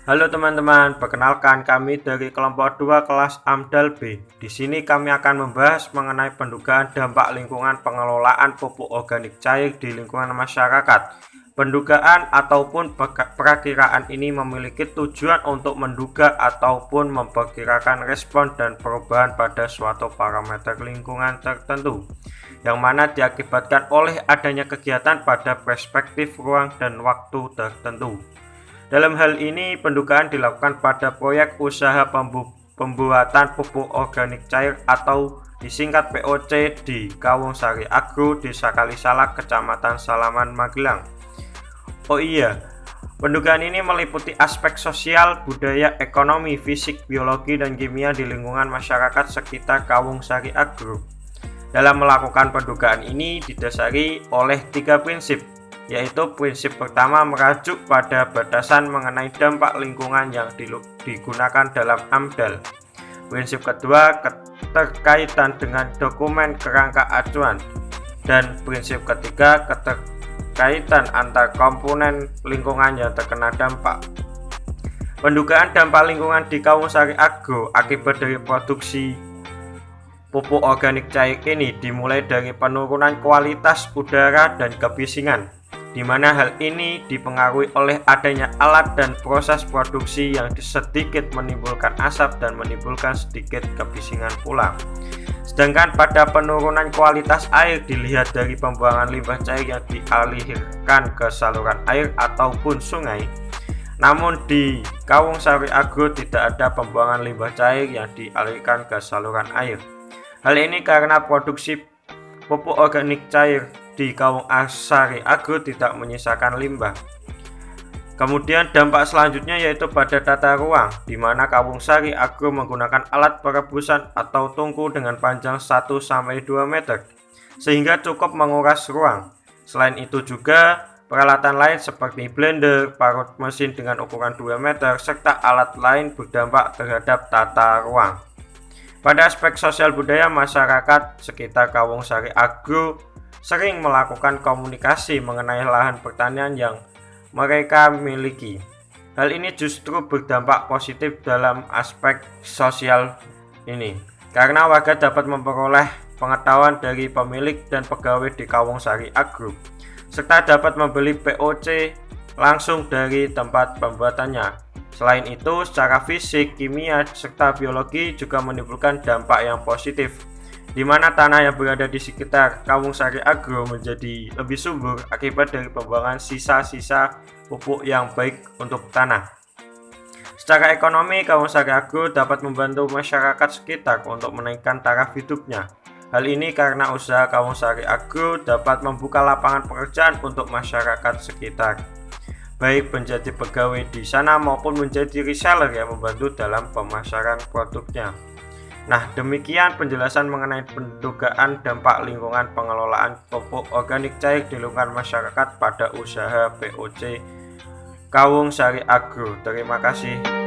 Halo teman-teman, perkenalkan kami dari kelompok 2 kelas AMDAL B. Di sini kami akan membahas mengenai pendugaan dampak lingkungan pengelolaan pupuk organik cair di lingkungan masyarakat. Pendugaan ataupun perakiraan ini memiliki tujuan untuk menduga ataupun memperkirakan respon dan perubahan pada suatu parameter lingkungan tertentu, yang mana diakibatkan oleh adanya kegiatan pada perspektif ruang dan waktu tertentu. Dalam hal ini, pendugaan dilakukan pada proyek usaha pembuatan pupuk organik cair atau disingkat POC di Kawungsari Agro, Desa Kalisalak, Kecamatan Salaman, Magelang. Oh iya, pendugaan ini meliputi aspek sosial, budaya, ekonomi, fisik, biologi, dan kimia di lingkungan masyarakat sekitar Kawungsari Agro. Dalam melakukan pendugaan ini didasari oleh 3 prinsip, yaitu prinsip pertama merujuk pada batasan mengenai dampak lingkungan yang digunakan dalam AMDAL. Prinsip kedua keterkaitan dengan dokumen kerangka acuan, dan prinsip ketiga keterkaitan antar komponen lingkungan yang terkena dampak. Pendugaan dampak lingkungan di Kawungsari Agro akibat dari produksi pupuk organik cair ini dimulai dari penurunan kualitas udara dan kebisingan, di mana hal ini dipengaruhi oleh adanya alat dan proses produksi yang sedikit menimbulkan asap dan menimbulkan sedikit kebisingan pula. Sedangkan pada penurunan kualitas air dilihat dari pembuangan limbah cair yang dialirkan ke saluran air ataupun sungai. Namun di Kawungsari Agro tidak ada pembuangan limbah cair yang dialirkan ke saluran air. Hal ini karena produksi pupuk organik cair di Kawungsari Agro tidak menyisakan limbah. Kemudian dampak selanjutnya yaitu pada tata ruang, di mana Kawungsari Agro menggunakan alat perebusan atau tungku dengan panjang 1-2 meter, sehingga cukup menguras ruang. Selain itu juga peralatan lain seperti blender, parut mesin dengan ukuran 2 meter, serta alat lain berdampak terhadap tata ruang. Pada aspek sosial budaya, masyarakat sekitar Kawungsari Agro sering melakukan komunikasi mengenai lahan pertanian yang mereka miliki. Hal ini justru berdampak positif dalam aspek sosial ini, karena warga dapat memperoleh pengetahuan dari pemilik dan pegawai di Kawungsari Agro, serta dapat membeli POC langsung dari tempat pembuatannya. Selain itu, secara fisik, kimia, serta biologi juga menimbulkan dampak yang positif, di mana tanah yang berada di sekitar Kawungsari Agro menjadi lebih subur akibat dari pembuangan sisa-sisa pupuk yang baik untuk tanah. Secara ekonomi, Kawungsari Agro dapat membantu masyarakat sekitar untuk menaikkan taraf hidupnya. Hal ini karena usaha Kawungsari Agro dapat membuka lapangan pekerjaan untuk masyarakat sekitar, baik menjadi pegawai di sana maupun menjadi reseller yang membantu dalam pemasaran produknya. Nah, demikian penjelasan mengenai pendugaan dampak lingkungan pengelolaan pupuk organik cair di lingkungan masyarakat pada usaha POC Kawungsari Agro. Terima kasih.